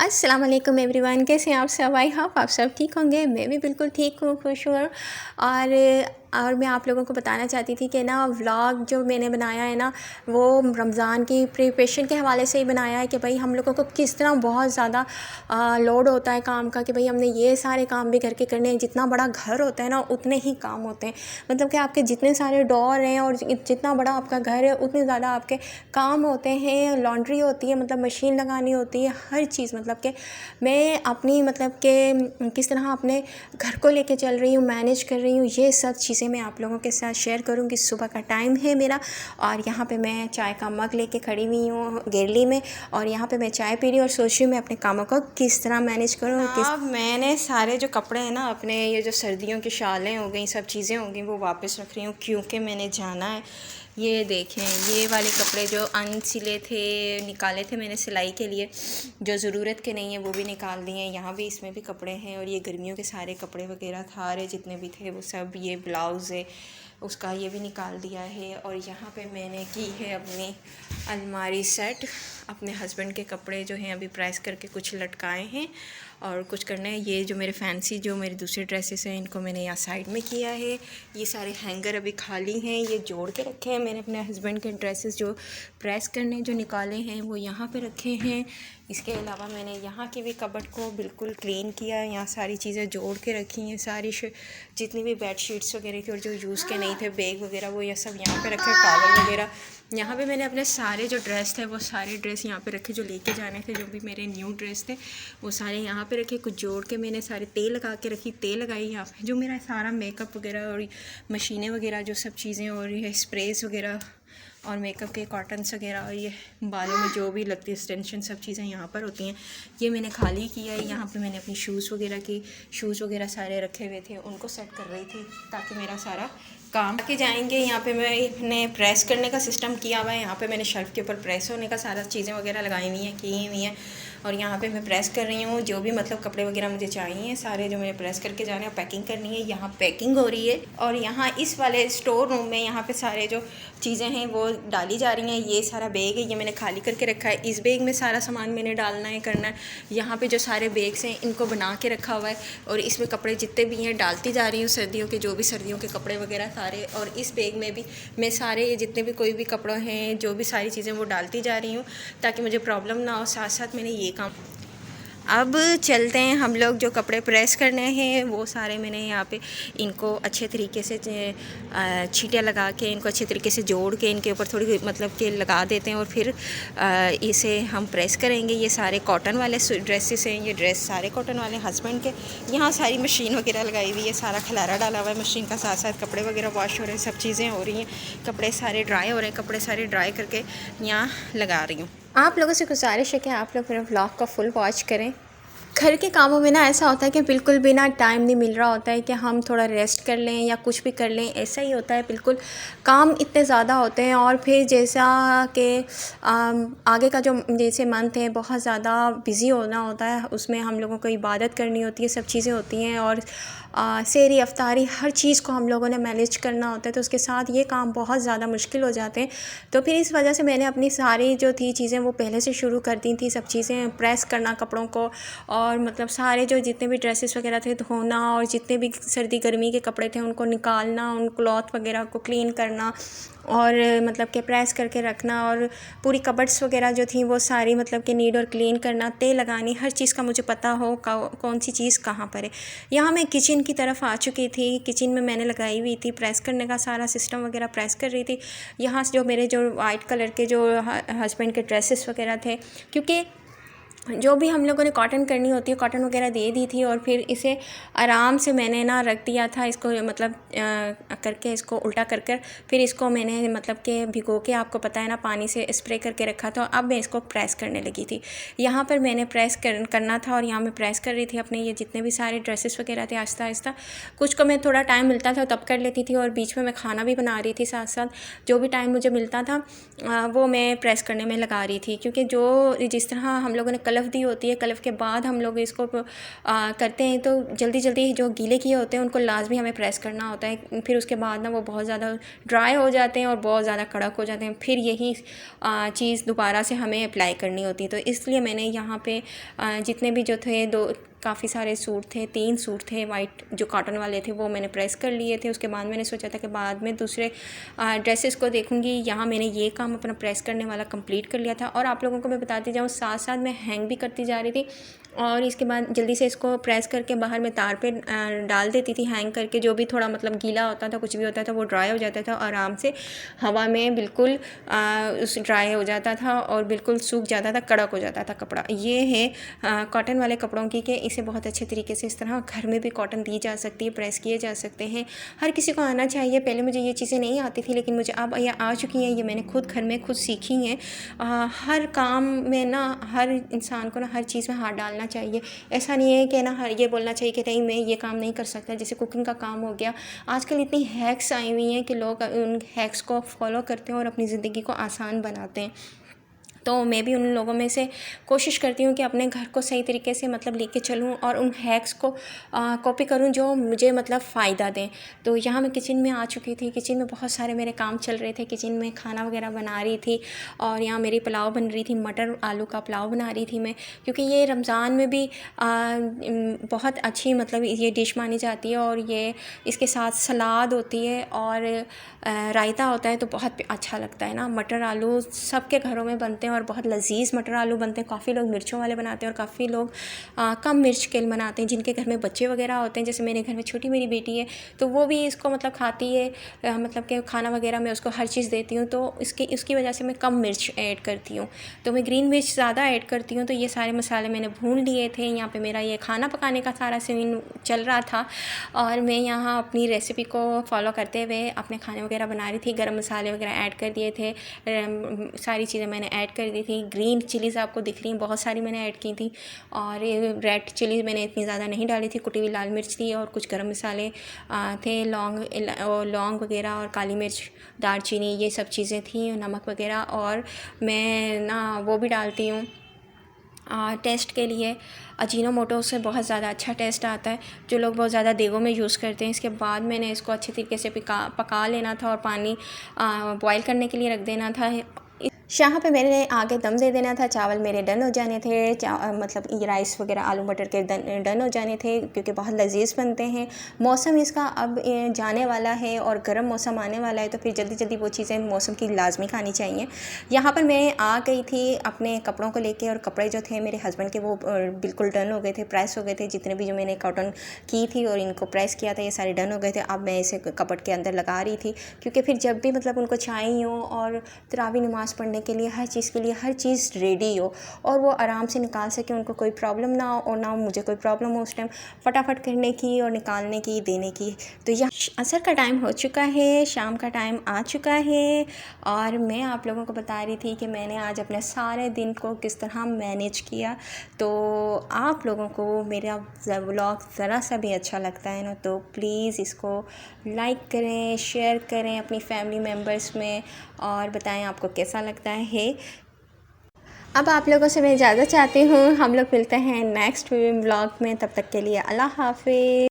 अस्सलाम वालेकुम एवरीवन, कैसे हैं आप सब। आई होप आप सब ठीक होंगे। मैं भी बिल्कुल ठीक हूँ, खुश हूँ। और मैं आप लोगों को बताना चाहती थी कि ना व्लॉग जो मैंने बनाया है ना, वो रमज़ान की प्रिपरेशन के हवाले से ही बनाया है कि भाई हम लोगों को किस तरह बहुत ज़्यादा लोड होता है काम का, कि भाई हमने ये सारे काम भी घर के करने हैं। जितना बड़ा घर होता है ना उतने ही काम होते हैं, मतलब कि आपके जितने सारे डोर हैं और जितना बड़ा आपका घर है उतने ज़्यादा आपके काम होते हैं। लॉन्ड्री होती है, मतलब मशीन लगानी होती है, हर चीज़। मतलब कि मैं अपनी मतलब कि किस तरह अपने घर को लेके चल रही हूँ, मैनेज कर रही हूँ, ये सब चीज़ें मैं आप लोगों के साथ शेयर करूँगी। सुबह का टाइम है मेरा और यहाँ पे मैं चाय का मग लेके खड़ी हुई हूँ गैलरी में, और यहाँ पे मैं चाय पी रही हूँ और सोच रही हूँ मैं अपने कामों को किस तरह मैनेज करूँ। अब मैंने सारे जो कपड़े हैं ना अपने, ये जो सर्दियों की शालें हो गई, सब चीज़ें हो गई, वो वापस रख रही हूँ क्योंकि मैंने जाना है। ये देखें, ये वाले कपड़े जो अनसिले थे, निकाले थे मैंने सिलाई के लिए, जो ज़रूरत के नहीं है वो भी निकाल दिए हैं। यहाँ भी इसमें भी कपड़े हैं, और ये गर्मियों के सारे कपड़े वगैरह थारे जितने भी थे वो सब, ये ब्लाउज़ है उसका, ये भी निकाल दिया है। और यहाँ पे मैंने की है अपनी अलमारी सेट। अपने हस्बैंड के कपड़े जो हैं अभी प्रेस करके कुछ लटकाए हैं और कुछ करना है। ये जो मेरे फैंसी जो मेरी दूसरी ड्रेसेस हैं इनको मैंने यहाँ साइड में किया है। ये सारे हैंगर अभी खाली हैं, ये जोड़ के रखे हैं मैंने। अपने हस्बैंड के ड्रेसेस जो प्रेस करने जो निकाले हैं वो यहाँ पे रखे हैं। इसके अलावा मैंने यहाँ की भी कबर्ड को बिल्कुल क्लीन किया है, यहाँ सारी चीज़ें जोड़ के रखी हैं। सारी जितनी भी बेडशीट्स वगैरह थी और जो यूज़ के नहीं थे, बैग वगैरह, वो ये सब यहाँ पे रखे, टॉवल वगैरह। यहाँ पे मैंने अपने सारे जो ड्रेस थे वो सारे ड्रेस यहाँ पे रखे, जो लेके जाने थे, जो भी मेरे न्यू ड्रेस थे वो सारे यहाँ पे रखे। कुछ जोड़ के मैंने सारे तेल लगा के रखी, तेल लगाई यहाँ पे। जो मेरा सारा मेकअप वगैरह और मशीनें वगैरह जो सब चीज़ें, और ये स्प्रेस वगैरह और मेकअप के कॉटन्स वगैरह, और ये बालों में जो भी लगती है एक्सटेंशन, सब चीज़ें यहाँ पर होती हैं। ये मैंने खाली किया है। यहाँ पे मैंने अपनी शूज़ वगैरह सारे रखे हुए थे, उनको सेट कर रही थी ताकि मेरा सारा काम के जाएंगे। यहाँ पे मैंने प्रेस करने का सिस्टम किया हुआ है। यहाँ पे मैंने शेल्फ़ के ऊपर प्रेस होने का सारा चीज़ें वगैरह लगाई हुई हैं, की हुई हैं। और यहाँ पे मैं प्रेस कर रही हूँ, जो भी मतलब कपड़े वगैरह मुझे चाहिए सारे जो मैंने प्रेस करके जाने, और पैकिंग करनी है। यहाँ पैकिंग हो रही है, और यहाँ इस वाले स्टोर रूम में यहाँ पे सारे जो चीज़ें हैं वो डाली जा रही हैं। ये सारा बैग है, ये मैंने खाली करके रखा है। इस बैग में सारा सामान मैंने डालना है, करना है। यहाँ पे जो सारे बैग्स हैं इनको बना के रखा हुआ है, और इसमें कपड़े जितने भी हैं डालती जा रही हूँ, सर्दियों के जो भी सर्दियों के कपड़े वगैरह सारे। और इस बैग में भी मैं सारे जितने भी कोई भी कपड़े हैं, जो भी सारी चीज़ें वो डालती जा रही हूँ ताकि मुझे प्रॉब्लम ना हो। साथ साथ मैंने ये काम। अब चलते हैं हम लोग, जो कपड़े प्रेस करने हैं वो सारे मैंने यहाँ पे इनको अच्छे तरीके से छींटे लगा के, इनको अच्छे तरीके से जोड़ के इनके ऊपर थोड़ी मतलब कि लगा देते हैं, और फिर इसे हम प्रेस करेंगे। ये सारे कॉटन वाले ड्रेसेस हैं, ये ड्रेस सारे कॉटन वाले हस्बैंड के। यहाँ सारी मशीन वगैरह लगाई हुई है, सारा खलारा डाला हुआ है मशीन का, साथ साथ कपड़े वगैरह वॉश हो रहे हैं, सब चीज़ें हो रही हैं। कपड़े सारे ड्राई हो रहे हैं, कपड़े सारे ड्राई करके यहाँ लगा रही हूँ। आप लोगों से गुजारिश है कि आप लोग मेरा व्लॉग का फुल वॉच करें। घर के कामों में ना ऐसा होता है कि बिल्कुल भी ना टाइम नहीं मिल रहा होता है कि हम थोड़ा रेस्ट कर लें या कुछ भी कर लें, ऐसा ही होता है बिल्कुल। काम इतने ज़्यादा होते हैं, और फिर जैसा कि आगे का जो जैसे मंथ है बहुत ज़्यादा बिज़ी होना होता है, उसमें हम लोगों को इबादत करनी होती है, सब चीज़ें होती हैं, और सहरी अफ्तारी हर चीज़ को हम लोगों ने मैनेज करना होता है, तो उसके साथ ये काम बहुत ज़्यादा मुश्किल हो जाते हैं। तो फिर इस वजह से मैंने अपनी सारी जो थी चीज़ें वो पहले से शुरू कर दी थी, सब चीज़ें प्रेस करना कपड़ों को, और मतलब सारे जो जितने भी ड्रेसेस वगैरह थे धोना, और जितने भी सर्दी गर्मी के कपड़े थे उनको निकालना, उन क्लॉथ वगैरह को क्लीन करना, और मतलब कि प्रेस करके रखना, और पूरी कबर्ड्स वगैरह जो थी वो सारी मतलब कि नीड और क्लीन करना, तेल लगानी, हर चीज़ का मुझे पता हो कौन सी चीज़ कहाँ पर है। यहाँ मैं किचन की तरफ आ चुकी थी। किचन में मैंने लगाई हुई थी प्रेस करने का सारा सिस्टम वगैरह, प्रेस कर रही थी। यहाँ से जो मेरे जो वाइट कलर के जो हस्बैंड के ड्रेसेस वगैरह थे, क्योंकि जो भी हम लोगों ने कॉटन करनी होती है, कॉटन वगैरह दे दी थी, और फिर इसे आराम से मैंने ना रख दिया था, इसको मतलब करके इसको उल्टा कर कर फिर इसको मैंने मतलब कि भिगो के, आपको पता है ना, पानी से स्प्रे करके रखा था। अब मैं इसको प्रेस करने लगी थी। यहाँ पर मैंने प्रेस करना था, और यहाँ मैं प्रेस कर रही थी अपने ये जितने भी सारे ड्रेसेस वगैरह थे। आहिस्ता आहिस्ता कुछ को मैं थोड़ा टाइम मिलता था तब कर लेती थी, और बीच में मैं खाना भी बना रही थी साथ साथ। जो भी टाइम मुझे मिलता था वो मैं प्रेस करने में लगा रही थी, क्योंकि जो जिस तरह हम लोगों ने कल कलफ दी होती है, कलफ के बाद हम लोग इसको करते हैं तो जल्दी जल्दी जो गीले किए होते हैं उनको लाजमी हमें प्रेस करना होता है। फिर उसके बाद ना वो बहुत ज़्यादा ड्राई हो जाते हैं और बहुत ज़्यादा कड़क हो जाते हैं, फिर यही चीज़ दोबारा से हमें अप्लाई करनी होती है। तो इसलिए मैंने यहाँ पे जितने भी जो थे काफ़ी सारे सूट थे, 3 सूट थे वाइट जो कॉटन वाले थे, वो मैंने प्रेस कर लिए थे। उसके बाद मैंने सोचा था कि बाद में दूसरे ड्रेसेस को देखूंगी। यहाँ मैंने ये काम अपना प्रेस करने वाला कंप्लीट कर लिया था। और आप लोगों को मैं बताती जाऊँ, साथ साथ मैं हैंग भी करती जा रही थी और इसके बाद जल्दी से इसको प्रेस करके बाहर में तार पे डाल देती थी हैंग करके। जो भी थोड़ा मतलब गीला होता था, कुछ भी होता था, वो ड्राई हो जाता था, आराम से हवा में बिल्कुल उस ड्राई हो जाता था और बिल्कुल सूख जाता था, कड़क हो जाता था कपड़ा। ये है कॉटन वाले कपड़ों की कि इसे बहुत अच्छे तरीके से इस तरह घर में भी कॉटन दी जा सकती है, प्रेस किए जा सकते हैं। हर किसी को आना चाहिए। पहले मुझे ये चीज़ें नहीं आती थी, लेकिन मुझे अब ये आ चुकी हैं। ये मैंने खुद घर में खुद सीखी हैं। हर काम में ना हर इंसान को ना हर चीज़ में हाथ डालना चाहिए। ऐसा नहीं है कि ना हर ये बोलना चाहिए कि नहीं मैं ये काम नहीं कर सकता। जैसे कुकिंग का काम हो गया, आजकल इतनी हैक्स आई हुई हैं कि लोग उन हैक्स को फॉलो करते हैं और अपनी ज़िंदगी को आसान बनाते हैं। तो मैं भी उन लोगों में से कोशिश करती हूँ कि अपने घर को सही तरीके से मतलब लेके चलूँ और उन हैक्स को कॉपी करूँ जो मुझे मतलब फ़ायदा दें। तो यहाँ मैं किचन में आ चुकी थी। किचन में बहुत सारे मेरे काम चल रहे थे। किचन में खाना वगैरह बना रही थी और यहाँ मेरी पुलाव बन रही थी, मटर आलू का पुलाव बना रही थी मैं, क्योंकि ये रमज़ान में भी बहुत अच्छी मतलब ये डिश मानी जाती है। और ये इसके साथ सलाद होती है और रायता होता है, तो बहुत अच्छा लगता है ना। मटर आलू सबके घरों में बनते हैं और बहुत लजीज मटर आलू बनते हैं। काफ़ी लोग मिर्चों वाले बनाते हैं और काफ़ी लोग कम मिर्च के बनाते हैं। जिनके घर में बच्चे वगैरह होते हैं, जैसे मेरे घर में छोटी मेरी बेटी है, तो वो भी इसको मतलब खाती है, मतलब कि खाना वगैरह मैं उसको हर चीज़ देती हूँ, तो उसकी वजह से मैं कम मिर्च ऐड करती हूँ। तो मैं ग्रीन मिर्च ज़्यादा ऐड करती हूँ। तो ये सारे मसाले मैंने भून लिए थे। यहाँ पर मेरा ये खाना पकाने का सारा सीन चल रहा था और मैं यहाँ अपनी रेसिपी को फॉलो करते हुए अपने खाने वगैरह बना रही थी। गरम मसाले वगैरह ऐड कर दिए थे, सारी चीज़ें मैंने ऐड कर दी थी। ग्रीन चिलीज़ आपको दिख रही हैं, बहुत सारी मैंने ऐड की थी। और रेड चिली मैंने इतनी ज़्यादा नहीं डाली थी, कुटी हुई लाल मिर्च थी और कुछ गरम मसाले थे, लौंग वगैरह और काली मिर्च, दालचीनी, ये सब चीज़ें थी, नमक वगैरह। और मैं ना वो भी डालती हूँ टेस्ट के लिए अजीनोमोटो से बहुत ज़्यादा अच्छा टेस्ट आता है, जो लोग बहुत ज़्यादा देगों में यूज़ करते हैं। इसके बाद मैंने इसको अच्छे तरीके से पका लेना था और पानी बॉयल करने के लिए रख देना था। यहाँ पे मैंने आगे दम दे देना था। चावल मेरे डन हो जाने थे, मतलब ये राइस वगैरह आलू मटर के डन हो जाने थे, क्योंकि बहुत लजीज बनते हैं। मौसम इसका अब जाने वाला है और गर्म मौसम आने वाला है, तो फिर जल्दी जल्दी वो चीज़ें मौसम की लाजमी खानी चाहिए। यहाँ पर मैं आ गई थी अपने कपड़ों को लेके, और कपड़े जो थे मेरे हस्बैंड के वो बिल्कुल डन हो गए थे, प्रेस हो गए थे। जितने भी जो मैंने कॉटन की थी और इनको प्रेस किया था, ये सारे डन हो गए थे। अब मैं इसे कपड़ के अंदर लगा रही थी, क्योंकि फिर जब भी मतलब उनको चाहिए हो और तरावी नमाज़ पढ़ने के लिए हर चीज़ के लिए हर चीज़ रेडी हो और वो आराम से निकाल सके, उनको कोई प्रॉब्लम ना हो और ना मुझे कोई प्रॉब्लम हो उस टाइम फटाफट करने की और निकालने की, देने की। तो यह असर का टाइम हो चुका है, शाम का टाइम आ चुका है और मैं आप लोगों को बता रही थी कि मैंने आज अपने सारे दिन को किस तरह मैनेज किया। तो आप लोगों को मेरा व्लॉग ज़रा सा भी अच्छा लगता है ना, तो प्लीज़ इसको लाइक करें, शेयर करें अपनी फैमिली मेम्बर्स में और बताएं आपको कैसा लगता है। अब आप लोगों से मैं इजाज़त चाहती हूँ। हम लोग मिलते हैं नेक्स्ट व्लॉग में, तब तक के लिए अल्लाह हाफ़िज़।